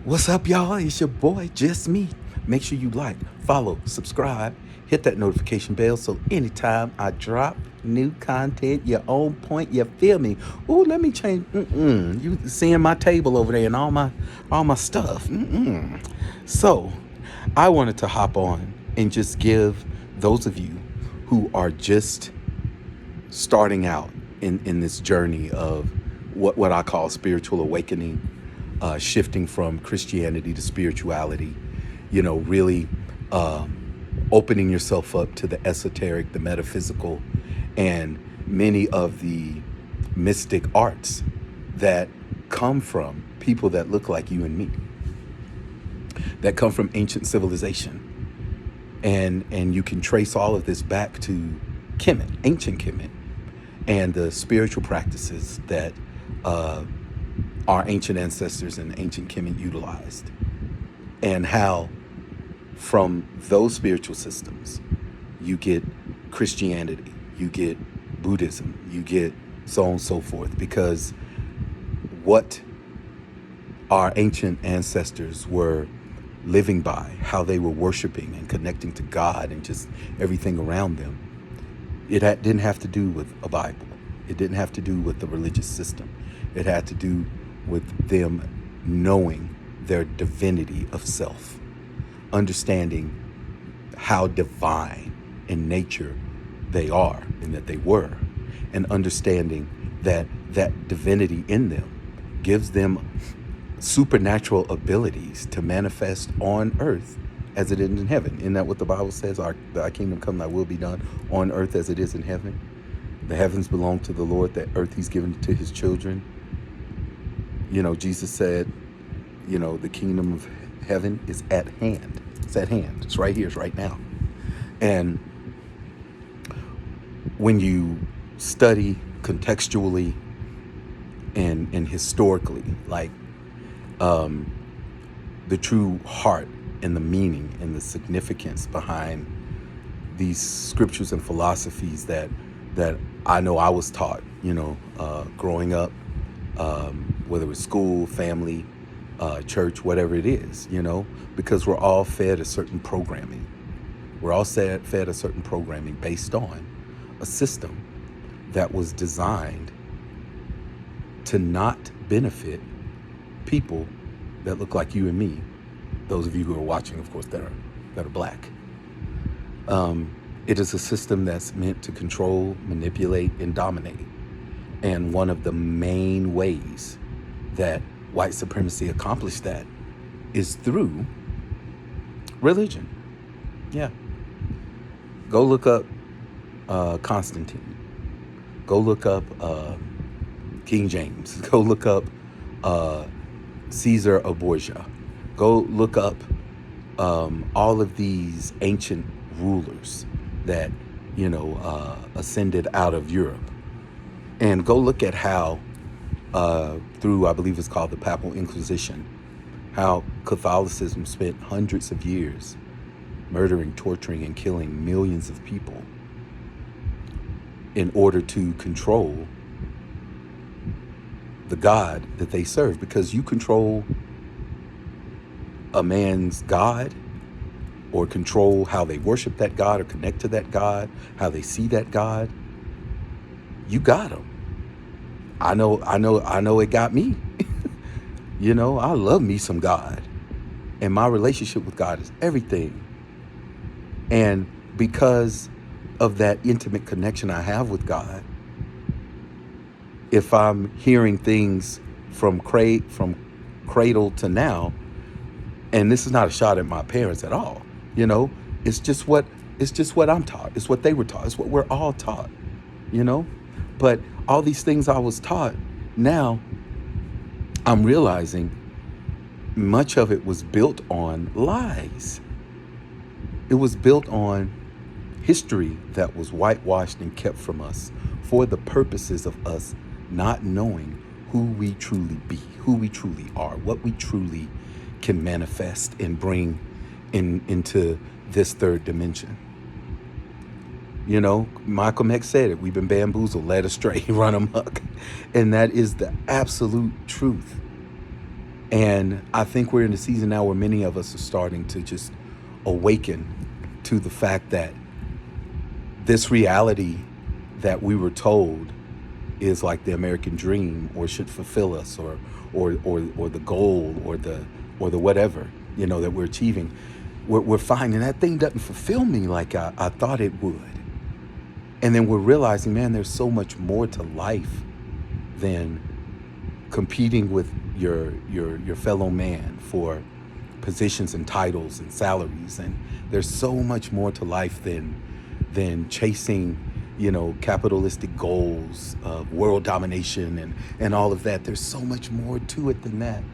What's up, y'all? It's your boy, Just Me. Make sure you like, follow, subscribe, hit that notification bell so anytime I drop new content, you're on point. You feel me? Ooh, let me change. You seeing my table over there and all my stuff. So, I wanted to hop on and just give those of you who are just starting out in this journey of what I call spiritual awakening, shifting from Christianity to spirituality, really uh, opening yourself up to the esoteric, the metaphysical, and many of the mystic arts that come from people that look like you and me, that come from ancient civilization. And you can trace all of this back to Kemet, ancient Kemet, and the spiritual practices that uh, our ancient ancestors and ancient Kemet utilized, and how from those spiritual systems you get Christianity, you get Buddhism, you get so on and so forth, because what our ancient ancestors were living by, how they were worshiping and connecting to God and just everything around them, didn't have to do with a Bible. It didn't have to do with the religious system. It had to do with them knowing their divinity of self, understanding how divine in nature they are and that they were, and understanding that that divinity in them gives them supernatural abilities to manifest on earth as it is in heaven. Isn't that what the Bible says? Thy kingdom come, thy will be done on earth as it is in heaven. The heavens belong to the Lord, the earth he's given to his children. Jesus said, the kingdom of heaven is at hand. It's at hand. It's right here. It's right now. And when you study contextually and historically, like the true heart and the meaning and the significance behind these scriptures and philosophies that I know I was taught, growing up, whether it was school, family, church, whatever it is, because we're all fed a certain programming. We're all fed a certain programming based on a system that was designed to not benefit people that look like you and me. Those of you who are watching, of course, that are black. It is a system that's meant to control, manipulate, and dominate. And one of the main ways that white supremacy accomplished that is through religion. Yeah. Go look up Constantine. Go look up King James. Go look up Caesar of Borgia. Go look up all of these ancient rulers that ascended out of Europe, and go look at how through, I believe it's called the Papal Inquisition, how Catholicism spent hundreds of years murdering, torturing, and killing millions of people in order to control the God that they serve. Because you control a man's God, or control how they worship that God or connect to that God, how they see that God, you got them. I know it got me. I love me some God. And my relationship with God is everything. And because of that intimate connection I have with God, if I'm hearing things from cradle to now, and this is not a shot at my parents at all, it's just what I'm taught. It's what they were taught. It's what we're all taught, But all these things I was taught, now I'm realizing much of it was built on lies. It was built on history that was whitewashed and kept from us for the purposes of us not knowing who we truly be, who we truly are, what we truly can manifest and bring into this third dimension. Malcolm X said it. We've been bamboozled, led astray, run amok. And that is the absolute truth. And I think we're in a season now where many of us are starting to just awaken to the fact that this reality that we were told is like the American dream, or should fulfill us, or the goal, or the whatever, that we're achieving. We're finding that thing doesn't fulfill me like I thought it would. And then we're realizing, man, there's so much more to life than competing with your fellow man for positions and titles and salaries. And there's so much more to life than chasing, capitalistic goals of world domination and all of that. There's so much more to it than that.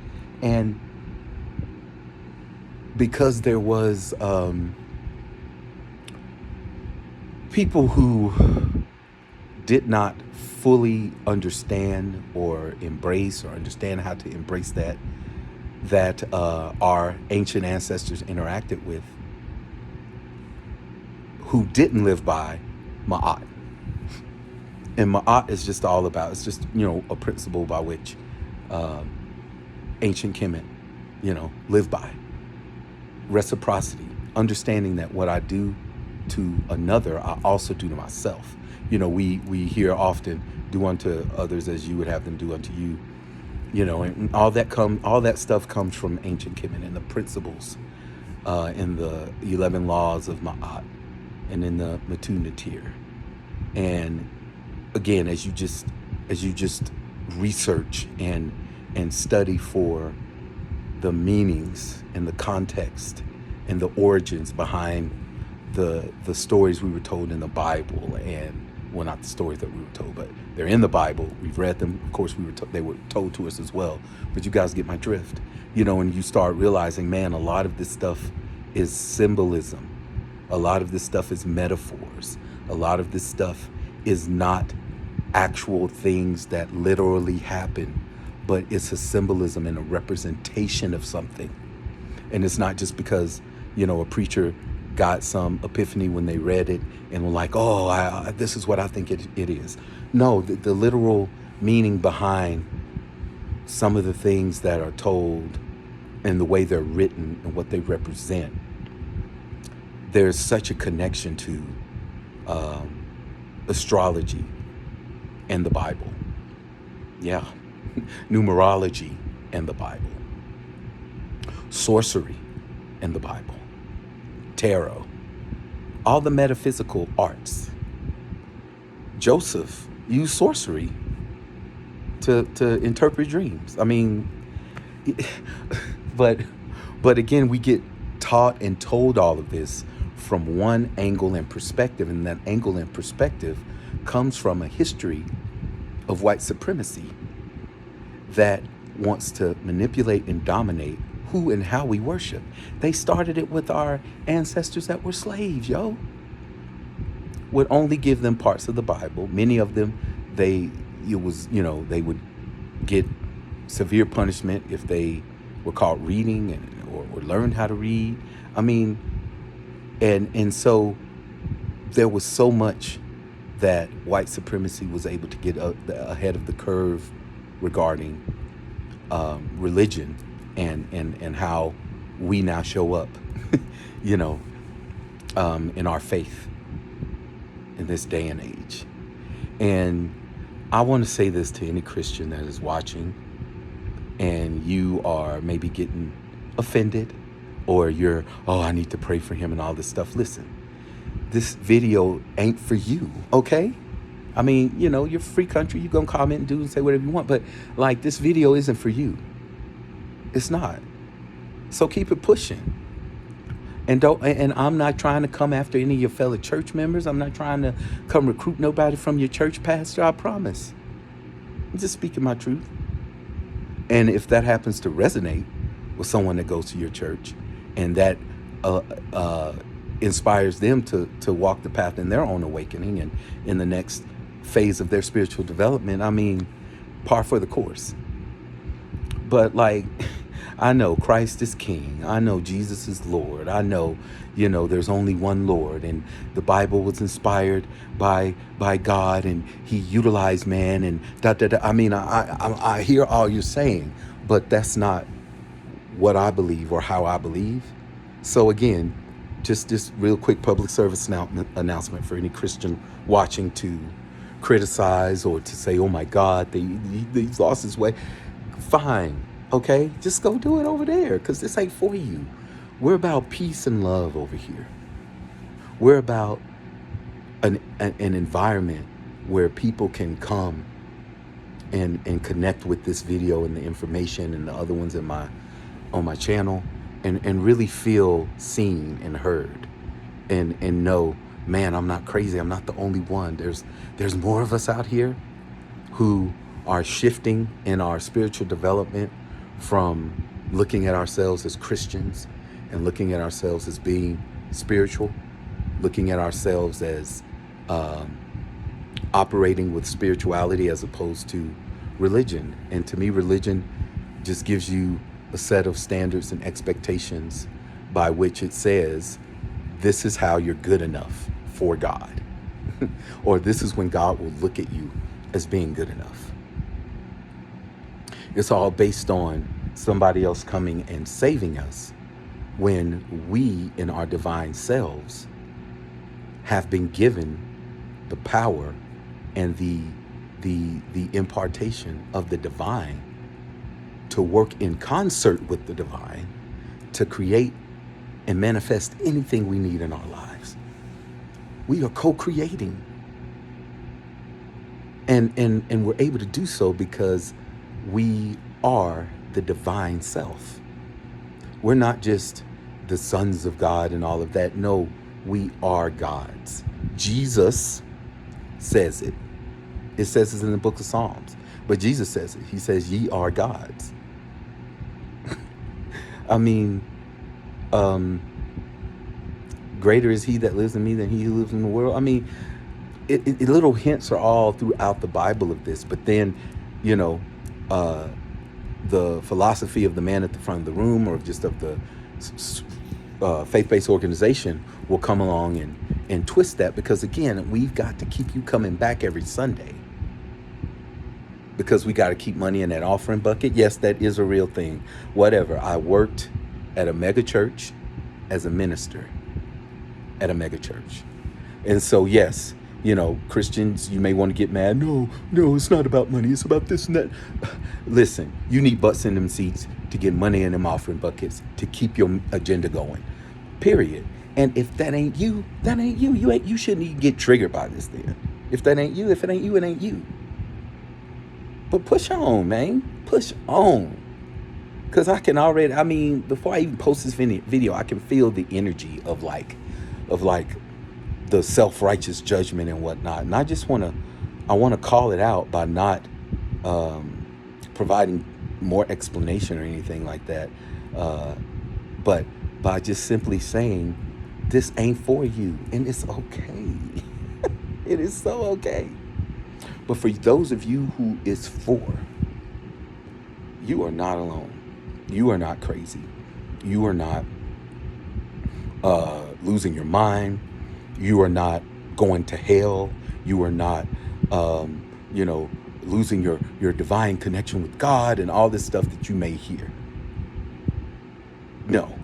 And because there was people who did not fully understand or embrace or understand how to embrace that our ancient ancestors interacted with, who didn't live by Ma'at. And Ma'at is just all about, it's just, a principle by which ancient Kemet, live by. Reciprocity, understanding that what I do to another, I also do to myself. We hear often, do unto others as you would have them do unto you. And all that stuff comes from ancient Kemet and the principles in the 11 laws of Ma'at and in the Metu Neter. And again, as you just research and study for the meanings and the context and the origins behind the stories we were told in the Bible, and well, not the stories that we were told, but they're in the Bible. We've read them. Of course, they were told to us as well. But you guys get my drift, and you start realizing, man, a lot of this stuff is symbolism. A lot of this stuff is metaphors. A lot of this stuff is not actual things that literally happen, but it's a symbolism and a representation of something. And it's not just because, a preacher got some epiphany when they read it and were like, oh, this is what I think it is. No, the literal meaning behind some of the things that are told and the way they're written and what they represent, there's such a connection to astrology and the Bible. Yeah. Numerology and the Bible. Sorcery and the Bible. Tarot. All the metaphysical arts. Joseph used sorcery to interpret dreams. I mean, but again, we get taught and told all of this from one angle and perspective, and that angle and perspective comes from a history of white supremacy that wants to manipulate and dominate who and how we worship. They started it with our ancestors that were slaves, would only give them parts of the Bible. Many of them, they would get severe punishment if they were caught reading or learned how to read. I mean, and so there was so much that white supremacy was able to get ahead of the curve regarding religion and how we now show up, in our faith in this day and age. And I want to say this to any Christian that is watching and you are maybe getting offended, or you're, I need to pray for him and all this stuff. Listen, this video ain't for you, okay? I mean, you're free country. You're going to comment and do and say whatever you want. But this video isn't for you. It's not. So keep it pushing. And I'm not trying to come after any of your fellow church members. I'm not trying to come recruit nobody from your church pastor. I promise. I'm just speaking my truth. And if that happens to resonate with someone that goes to your church, and that inspires them to walk the path in their own awakening and in the next phase of their spiritual development, I mean, par for the course. But I know Christ is King. I know Jesus is Lord. I know, there's only one Lord, and the Bible was inspired by God, and he utilized man, and I mean, I hear all you're saying, but that's not what I believe or how I believe. So again, just this real quick public service announcement for any Christian watching to criticize or to say, oh my God, he's lost his way. Fine. Okay. Just go do it over there because this ain't for you. We're about peace and love over here. We're about an environment where people can come and connect with this video and the information and the other ones on my channel and really feel seen and heard and know, man, I'm not crazy. I'm not the only one. There's more of us out here who are shifting in our spiritual development from looking at ourselves as Christians and looking at ourselves as being spiritual, looking at ourselves as operating with spirituality as opposed to religion. And to me, religion just gives you a set of standards and expectations by which it says, this is how you're good enough for God. Or this is when God will look at you as being good enough. It's all based on somebody else coming and saving us when we in our divine selves have been given the power and the impartation of the divine to work in concert with the divine to create and manifest anything we need in our lives. We are co-creating. And we're able to do so because we are the divine self. We're not just the sons of God and all of that. No, we are gods. Jesus says it. It says it in the book of Psalms. But Jesus says it. He says, ye are gods. I mean, greater is he that lives in me than he who lives in the world. I mean, little hints are all throughout the Bible of this. But then, the philosophy of the man at the front of the room or just of the faith-based organization will come along and twist that because, again, we've got to keep you coming back every Sunday because we got to keep money in that offering bucket. Yes, that is a real thing. Whatever. I worked at a mega church as a minister at a mega church. And so, yes, Christians, you may want to get mad. No, it's not about money. It's about this and that. Listen, you need butts in them seats to get money in them offering buckets to keep your agenda going, period. And if that ain't you, that ain't you. You shouldn't even get triggered by this then. If that ain't you, if it ain't you, it ain't you. But push on, man. Push on. Because I can already, before I even post this video, I can feel the energy of the self-righteous judgment and whatnot. And I want to call it out by not providing more explanation or anything like that. But by just simply saying, this ain't for you. And it's okay. It is so okay. But for those of you who it's for, you are not alone. You are not crazy. You are not losing your mind. You are not going to hell. You are not, losing your divine connection with God and all this stuff that you may hear. No.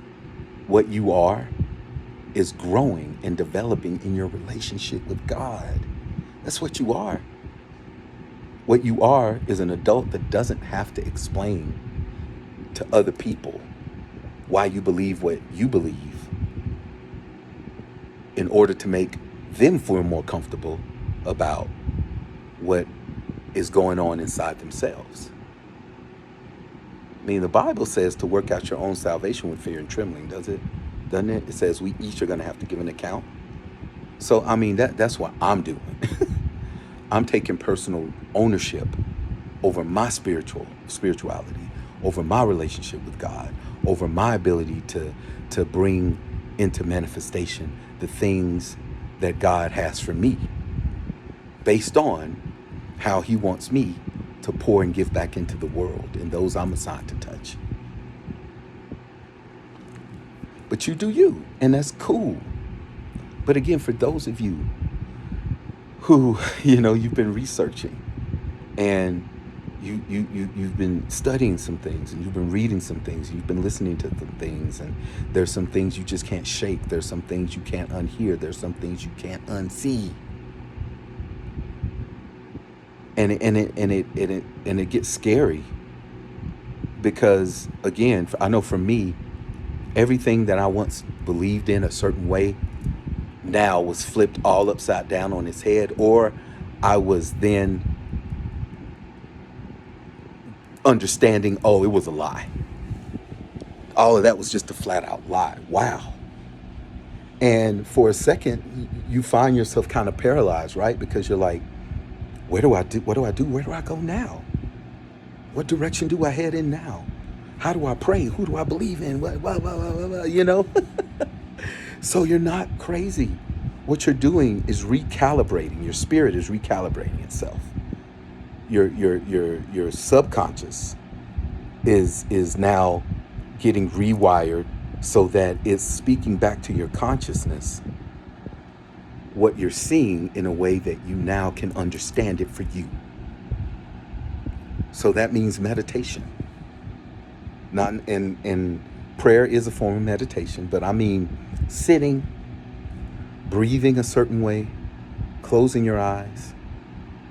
What you are is growing and developing in your relationship with God. That's what you are. What you are is an adult that doesn't have to explain to other people why you believe what you believe in order to make them feel more comfortable about what is going on inside themselves. The Bible says to work out your own salvation with fear and trembling, doesn't it? It says we each are going to have to give an account. So, that's what I'm doing. I'm taking personal ownership over my spirituality, over my relationship with God, over my ability to bring into manifestation the things that God has for me based on how he wants me to pour and give back into the world and those I'm assigned to touch. But you do you, and that's cool. But again, for those of you who, you've been researching and You've been studying some things, and you've been reading some things, you've been listening to some things, and there's some things you just can't shake. There's some things you can't unhear. There's some things you can't unsee. And it gets scary because, again, I know for me, everything that I once believed in a certain way now was flipped all upside down on its head, or I was then understanding, oh, it was a lie. All of that was just a flat out lie. Wow. And for a second, you find yourself kind of paralyzed, right? Because you're like, where do I do? What do I do? Where do I go now? What direction do I head in now? How do I pray? Who do I believe in? What? So you're not crazy. What you're doing is recalibrating. Your spirit is recalibrating itself. Your subconscious is now getting rewired so that it's speaking back to your consciousness what you're seeing in a way that you now can understand it for you. So that means meditation. Not and prayer is a form of meditation, but I mean sitting, breathing a certain way, closing your eyes,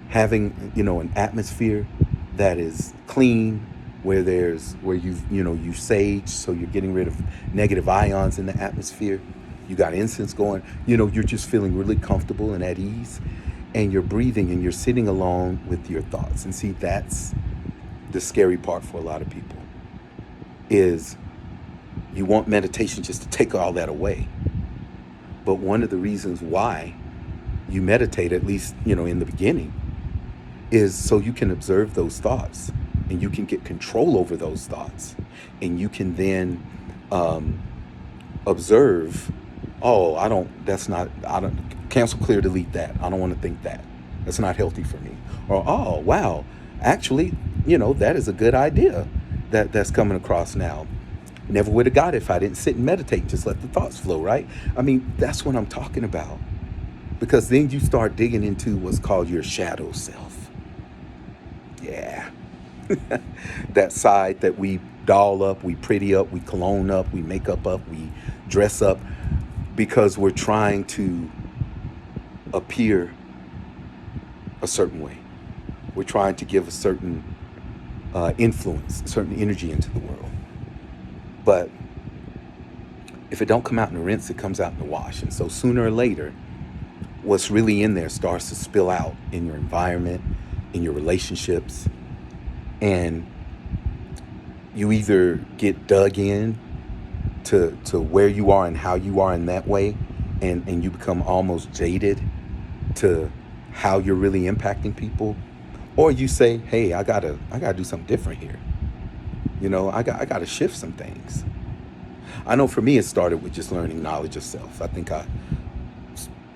having an atmosphere that is clean, where you sage, so you're getting rid of negative ions in the atmosphere. You got incense going. You're just feeling really comfortable and at ease, and you're breathing and you're sitting alone with your thoughts. And see, that's the scary part for a lot of people. Is you want meditation just to take all that away. But one of the reasons why you meditate, at least, in the beginning, is so you can observe those thoughts and you can get control over those thoughts. And you can then observe, oh, I don't, cancel, clear, delete that. I don't want to think that. That's not healthy for me. Or, oh, wow, actually, that is a good idea that's coming across now. Never would have got it if I didn't sit and meditate and just let the thoughts flow, right? I mean, that's what I'm talking about. Because then you start digging into what's called your shadow self. Yeah. That side that we doll up, we pretty up, we cologne up, we make up, we dress up because we're trying to appear a certain way. We're trying to give a certain influence, a certain energy into the world. But if it don't come out in the rinse, it comes out in the wash. And so sooner or later, what's really in there starts to spill out in your environment, in your relationships. And you either get dug in to where you are and how you are in that way, and you become almost jaded to how you're really impacting people, or you say, hey, I gotta do something different here. I gotta shift some things. I know for me, it started with just learning knowledge of self. I think I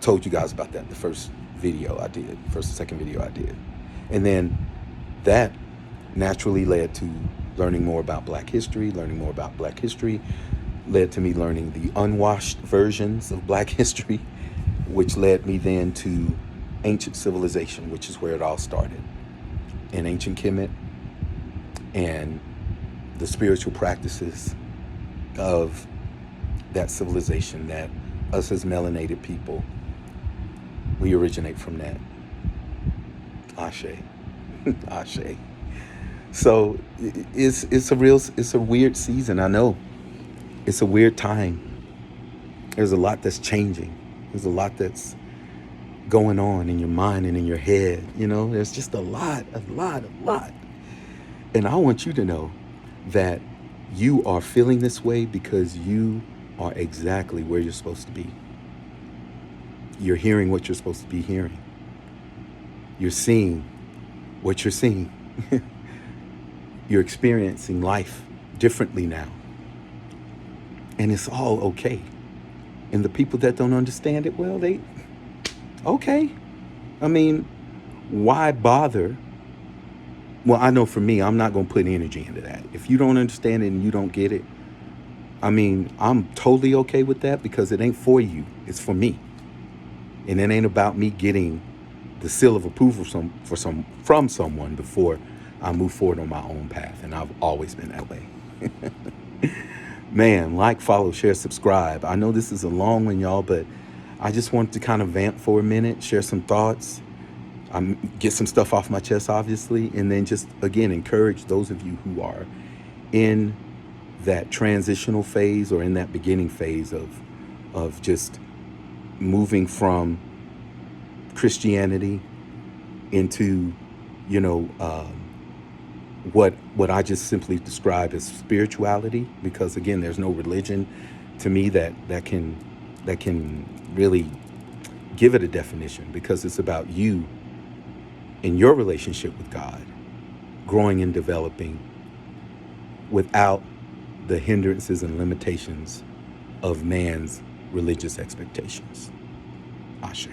told you guys about that in the first or second video I did. And then that naturally led to learning more about Black history. Learning more about Black history led to me learning the unwashed versions of Black history, which led me then to ancient civilization, which is where it all started. In ancient Kemet, and the spiritual practices of that civilization, that us as melanated people, we originate from that. Ashe. Ashe. So it's a weird season. I know it's a weird time. There's a lot that's changing. There's a lot that's going on in your mind and in your head. There's just a lot. And I want you to know that you are feeling this way because you are exactly where you're supposed to be. You're hearing what you're supposed to be hearing. You're seeing what you're seeing. You're experiencing life differently now. And it's all okay. And the people that don't understand it, well, okay. I mean, why bother? Well, I know for me, I'm not going to put energy into that. If you don't understand it and you don't get it, I mean, I'm totally okay with that because it ain't for you. It's for me. And it ain't about me getting the seal of approval from someone before I move forward on my own path, and I've always been that way. Man, like, follow, share, subscribe. I know this is a long one, y'all, but I just wanted to kind of vamp for a minute, share some thoughts, get some stuff off my chest, obviously, and then just again encourage those of you who are in that transitional phase or in that beginning phase of just moving from Christianity into, you know, what I just simply describe as spirituality. Because again, there's no religion to me that can really give it a definition, because it's about you in your relationship with God growing and developing without the hindrances and limitations of man's religious expectations. Ashe.